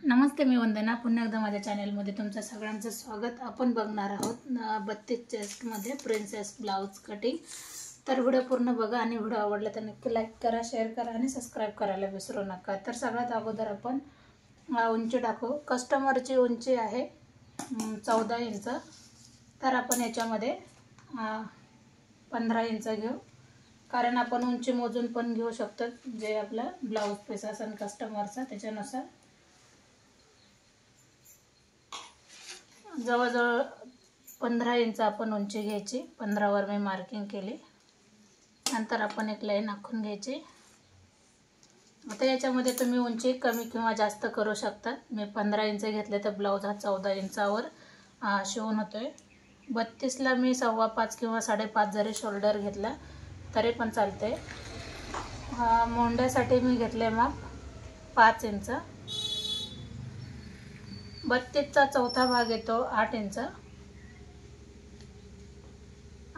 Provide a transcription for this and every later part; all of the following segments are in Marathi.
नमस्ते, मी वंदना. पुन्हा एकदा माझ्या चॅनलमध्ये तुमचं सगळ्यांचं स्वागत. आपण बघणार आहोत 32 चेस्टमध्ये प्रिन्सेस ब्लाउज कटिंग. तर व्हिडिओ पूर्ण बघा आणि व्हिडिओ आवडला तर नक्की लाईक करा, शेअर करा आणि सबस्क्राईब करायला विसरू नका. तर सगळ्यात अगोदर आपण उंची टाकू. कस्टमरची उंची आहे 14 इंच. तर आपण याच्यामध्ये 15 इंच घेऊ, कारण आपण उंची मोजून पण घेऊ शकतो. जे आपला ब्लाउज पीस असेल कस्टमरचा त्याच्यानुसार जवळजवळ 15 इंच आपण उंची घ्यायची. 15 वर मी मार्किंग केली. नंतर आपण एक लाईन आखून घ्यायची. आता याच्यामध्ये तुम्ही उंची कमी किंवा जास्त करू शकता. मी 15 इंच घेतले तर ब्लाउज हा 14 इंचावर शिवून होतोय. 32 ला मी 5.25 किंवा 5.5 जरी शोल्डर घेतला तरी पण चालते. मोंड्यासाठी मी घेतले माप 5 इंच. 32 चा चौथा भाग येतो 8 इंच.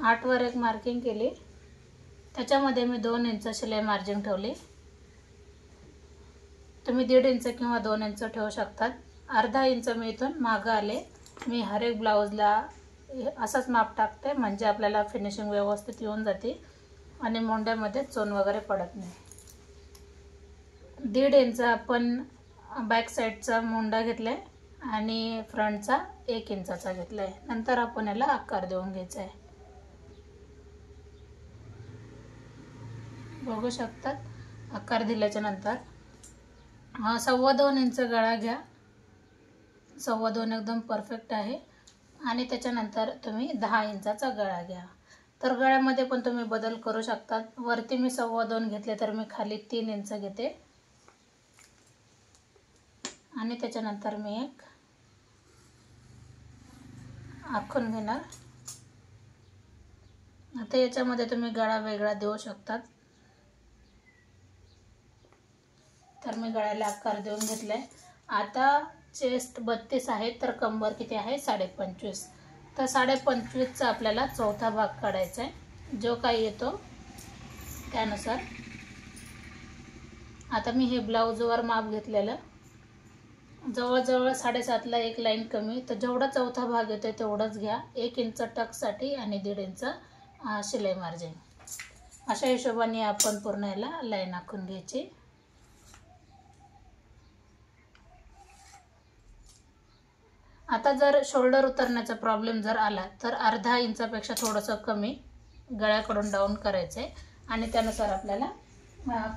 8 वर एक मार्किंग केली. त्याच्यामध्ये मी 2 इंच शिलाई मार्जिन ठेवली. तुम्ही 1.5 इंच किंवा 2 इंच ठेवू शकतात. अर्धा इंच मी इथून मागं आले. मी हर एक ब्लाउजला असंच माप टाकते, म्हणजे आपल्याला फिनिशिंग व्यवस्थित येऊन जाते आणि मोंड्यामध्ये चोन वगैरे पडत नाही. 1.5 इंच आपण बॅक साईडचा मोंडा घेतलाय आणि फ्रंटचा 1 इंचाचा घेतलाय. नंतर आपण याला आकार देऊन घ्यायचा आहे. बघू शकतात आकार दिल्याच्या नंतर 2.25 इंच गळा घ्या. 2.25 एकदम परफेक्ट आहे. आणि त्याच्यानंतर तुम्ही 10 इंचाचा गळा घ्या. तर गळ्यामध्ये पण तुम्ही बदल करू शकतात. वरती मी 2.25 घेतले तर मी खाली 3 इंच घेते आणि त्याच्यानंतर मी एक आखून घेणार. आता याच्यामध्ये तुम्ही गळा वेगळा देऊ शकतात. तर मी गळ्याला आकार देऊन घेतलाय. आता चेस्ट 32 आहे तर कंबर किती आहे 25.5. तर 25.5 चा आपल्याला चौथा भाग काढायचा आहे, जो काही येतो त्यानुसार. आता मी हे ब्लाउजवर माप घेतलेलं जवळजवळ 7.5 ला एक लाईन कमी. तर जेवढा चौथा भाग येतो तेवढंच घ्या. 1 इंच टक्ससाठी आणि 1.5 इंच शिलाई मार्जिन. अशा हिशोबाने आपण पूर्ण याला लाईन आखून घ्यायची. आता जर शोल्डर उतरण्याचा प्रॉब्लेम जर आला तर अर्धा इंचापेक्षा थोडंसं कमी गळ्याकडून डाऊन करायचं आहे आणि त्यानुसार आपल्याला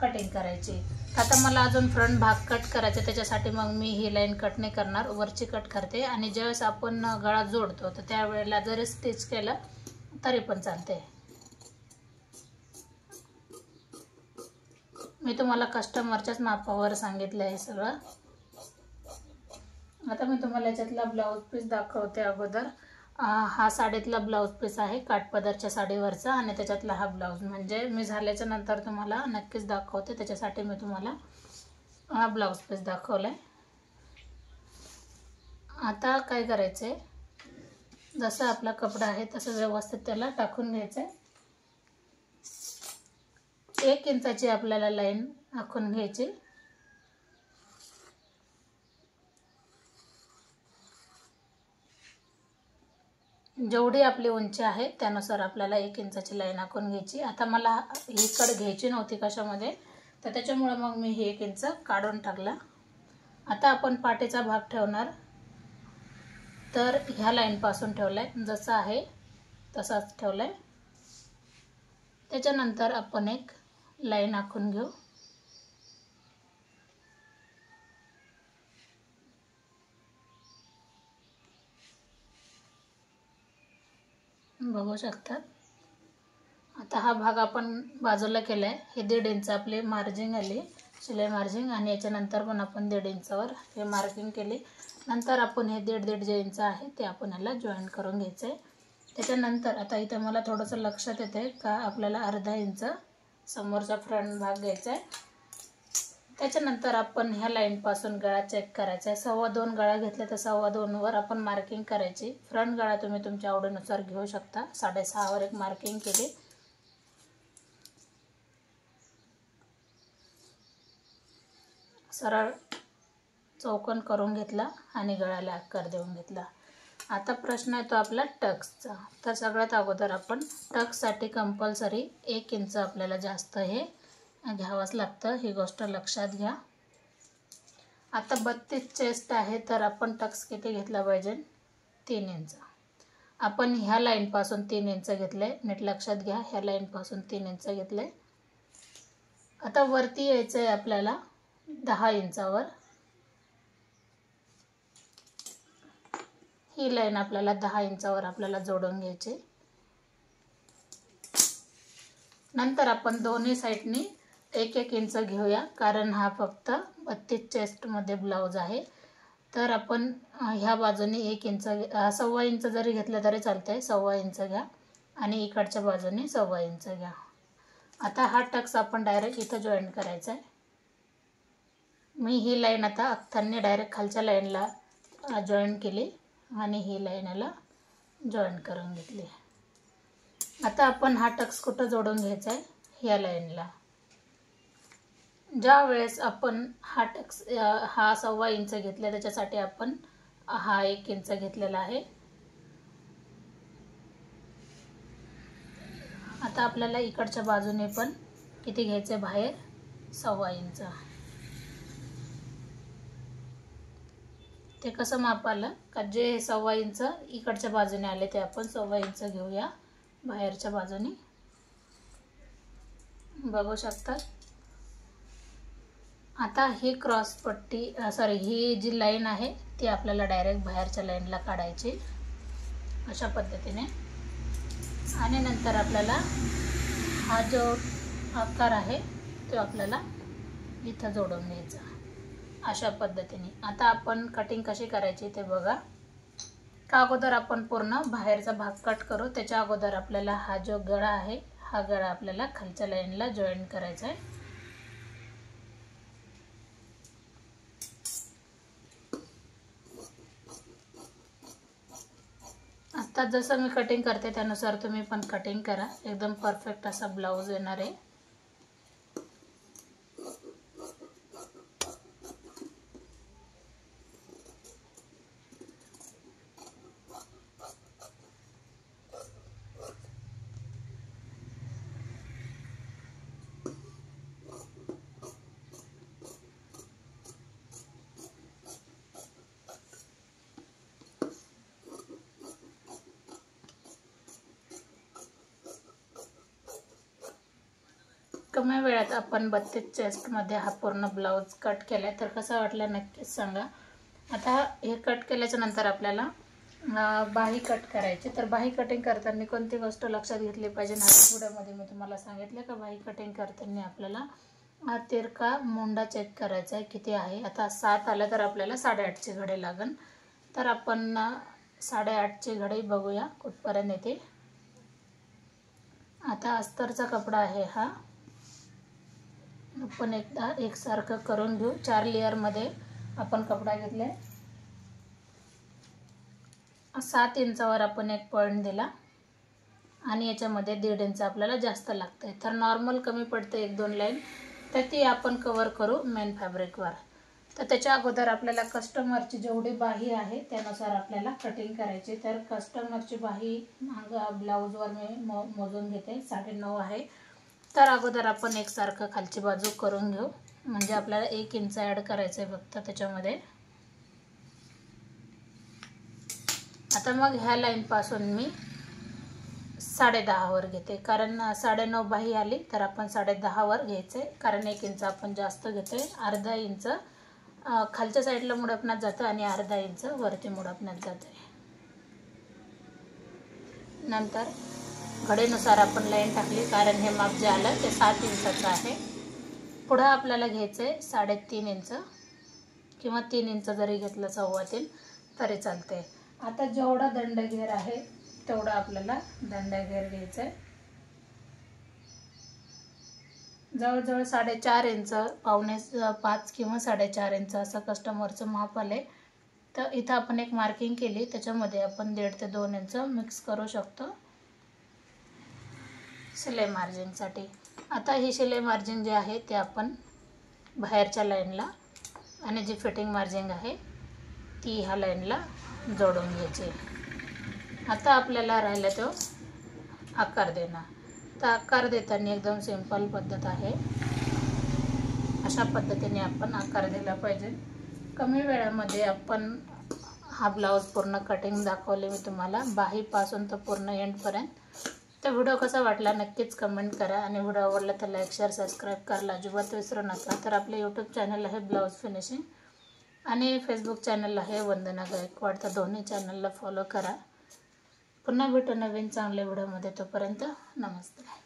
कटिंग करायची. आता मला अजून फ्रंट भाग कट करायचा, त्याच्यासाठी मग मी ही लाईन कट नाही करणार, वरची कट करते. आणि ज्यावेळेस आपण गळा जोडतो तर त्यावेळेला जरी स्टिच केलं तरी पण चालते. मी तुम्हाला कस्टमरच्याच मापावर सांगितलं आहे सगळं. आता मी तुम्हाला याच्यातला ब्लाउज पीस दाखवते. अगोदर हा साडीतला ब्लाउज पीस आहे, काठपदरच्या साडीवरचा, आणि त्याच्यातला हा ब्लाउज. म्हणजे मी झाल्याच्या नंतर तुम्हाला नक्कीच दाखवते, त्याच्यासाठी मी तुम्हाला हा ब्लाउज पीस दाखवलाय. आता काय करायचंय, जसं आपला कपडा आहे तसं व्यवस्थित त्याला टाकून घ्यायचंय. 1 इंचाची आपल्याला लाईन आखून घ्यायची. जेवढी आपली उंची आहे त्यानुसार आपल्याला 1 इंचाची लाईन आखून घ्यायची. आता मला ही कट घ्यायची नव्हती कशामध्ये, तर त्याच्यामुळे मग मी ही 1 इंच काढून टाकला. आता आपण पाठीचा भाग ठेवणार. तर ह्या लाईन पासून ठेवलाय, जसं आहे तसाच ठेवलाय. त्याच्यानंतर आपण एक लाईन आखून घेऊ. बघू शकतात. आता हा भाग आपण बाजूला केलाय. हे 1.5 इंच आपली मार्जिन आली, शिलाई मार्जिन, आणि याच्यानंतर पण आपण 1.5 इंचावर हे मार्किंग केली. नंतर आपण हे 1.5 जे इंच आहे ते आपण याला जॉईन करून घ्यायचं आहे. त्याच्यानंतर आता इथं मला थोडंसं लक्षात येते का आपल्याला अर्धा इंच समोरचा फ्रंट भाग घ्यायचा आहे. त्याच्यानंतर आपण ह्या लाईनपासून गळा चेक करायचा आहे. 2.25 गळा घेतला तर 2.25 वर आपण मार्किंग करायची. फ्रंट गळा तुम्ही तुमच्या आवडीनुसार घेऊ शकता. 6.5 वर एक मार्किंग केली. सरळ चौकोन करून घेतला आणि गळ्याला आकार देऊन घेतला. आता प्रश्न येतो आपला टक्सचा. तर सगळ्यात अगोदर आपण टक्ससाठी कंपल्सरी 1 इंच आपल्याला जास्त हे घ्यावंच लागतं, ही गोष्ट लक्षात घ्या. आता 32 चेस्ट आहे तर आपण टक्स किती घेतला पाहिजे? 3 इंच. आपण ह्या लाईनपासून 3 इंच घेतले, नीट लक्षात घ्या, ह्या लाईनपासून 3 इंच घेतले. आता वरती यायचं आहे आपल्याला 10 इंचावर. ही लाईन आपल्याला 10 इंचावर आपल्याला जोडून घ्यायची. नंतर आपण दोन्ही साईडनी 1-1 इंच घेऊया, कारण हा फक्त 32 चेस्टमध्ये ब्लाऊज आहे. तर आपण ह्या बाजूने 1 इंच, 1.25 इंच जरी घेतलं तरी चालतंय. 1.25 इंच घ्या आणि इकडच्या बाजूने 1.25 इंच घ्या. आता हा टक्स आपण डायरेक्ट इथं जॉईन करायचा आहे. मी ही लाईन आता अख्थांनी डायरेक्ट खालच्या लाईनला जॉईन केली आणि ही लाईन याला जॉईन करून घेतली. आता आपण हा टक्स कुठं जोडून घ्यायचा आहे? ह्या लाईनला. ज्या वेळेस आपण हा टक्स हा 1.25 इंच घेतला त्याच्यासाठी आपण हा 1 इंच घेतलेला आहे. आता आपल्याला इकडच्या बाजूने पण किती घ्यायचं बाहेर? 1.25 इंच. ते कसं माप आलं का जे 1.25 इंच इकडच्या बाजूने आले ते आपण 1.25 इंच घेऊया बाहेरच्या बाजूने. बघू शकता. आता ही क्रॉस पट्टी ही जी लाईन आहे ती आपल्याला डायरेक्ट बाहेरच्या लाईनला काढायची अशा पद्धतीने. आणि नंतर आपल्याला हा जो आकार आहे तो आपल्याला इथं जोडून घ्यायचा अशा पद्धतीने. आता आपण कटिंग कशी करायची ते बघा. का अगोदर आपण पूर्ण बाहेरचा भाग कट करू. त्याच्या अगोदर आपल्याला हा जो गळा आहे हा गळा आपल्याला खालच्या लाईनला जॉईन करायचा आहे. आता जसं मी कटिंग करते त्यानुसार तुम्ही पण कटिंग करा. एकदम परफेक्ट असा ब्लाऊज येणार आहे. कमी वेळात आपण 32 चेस्टमध्ये हा पूर्ण ब्लाऊज कट केला तर कसा वाटला नक्कीच सांगा. आता हे कट केल्याच्या नंतर आपल्याला बाही कट करायची. तर बाही कटिंग करताना कोणती गोष्ट लक्षात घेतली पाहिजे? ह्या व्हिडिओमध्ये मी तुम्हाला सांगितलं का बाही कटिंग करताना आपल्याला हा तिरका मुंडा चेक करायचा आहे किती आहे. आता 7 आलं तर आपल्याला 8.5ची घडी लागेल. तर आपण 8.5ची घडी बघूया कुठपर्यंत येते. आता अस्तरचा कपडा आहे हा. आपण एकदा एकसारखं करून घेऊ. 4 लेअरमध्ये आपण कपडा घेतले. 7 इंचावर आपण एक पॉईंट दिला आणि याच्यामध्ये 1.5 इंच आपल्याला जास्त लागतं आहे. तर नॉर्मल कमी पडते 1-2 लाईन, तर ती आपण कवर करू मेन फॅब्रिकवर. तर त्याच्या अगोदर आपल्याला कस्टमरची जेवढी बाही आहे त्यानुसार आपल्याला कटिंग करायची. तर कस्टमरची बाही ब्लाऊजवर मी मोजून घेते 9.5 आहे. तर अगोदर आपण एकसारखं खालची बाजू करून घेऊ. म्हणजे आपल्याला 1 इंच ॲड करायचं आहे फक्त त्याच्यामध्ये. आता मग ह्या लाईनपासून मी 10.5 वर घेते, कारण 9.5 बाही आली तर आपण 10.5 वर घ्यायचं आहे. कारण 1 इंच आपण जास्त घेतो आहे. अर्धा इंच खालच्या साईडला मुडपण्यात जातं आणि अर्धा इंच वरती मुडपण्यात जातं आहे. नंतर घडीनुसार आपण लाईन टाकली, कारण हे माप जे आलं ते 7 इंचाचं आहे. पुढं आपल्याला घ्यायचं आहे 3.5 इंच किंवा 3 इंच जरी घेतलं 3.25 तरी चालते. आता जेवढा दंडघेर आहे तेवढा आपल्याला दंडघेर घ्यायचा आहे. जवळजवळ 4.5 इंच, 4.25 किंवा 4.5 इंच असं कस्टमरचं माप आले. तर इथं आपण एक मार्किंग केली, त्याच्यामध्ये आपण 1.5 ते 2 इंच मिक्स करू शकतो शिलाई मार्जिनसाठी. आता ही शिलाई मार्जिन जे आहे ते आपण बाहेरच्या लाईनला आणि जी फिटिंग मार्जिंग आहे ती ह्या लाईनला जोडून घ्यायची. आता आपल्याला राहिला तो आकार देणं. तर आकार देताना एकदम सिंपल पद्धत आहे. अशा पद्धतीने आपण आकार दिला पाहिजे. कमी वेळामध्ये आपण हा ब्लाऊज पूर्ण कटिंग दाखवले मी तुम्हाला, बाहीपासून तर पूर्ण एंडपर्यंत. तर व्हिडिओ कसा वाटला नक्कीच कमेंट करा आणि व्हिडिओ आवडला तर लाईक शेअर सबस्क्राईब करायला अजिबात विसरू नका. तर आपले यूट्यूब चॅनल आहे ब्लाऊज फिनिशिंग आणि फेसबुक चॅनल आहे वंदना गायकवाड. तर दोन्ही चॅनलला फॉलो करा. पुन्हा भेटू नवीन चांगल्या व्हिडिओमध्ये. तोपर्यंत नमस्ते.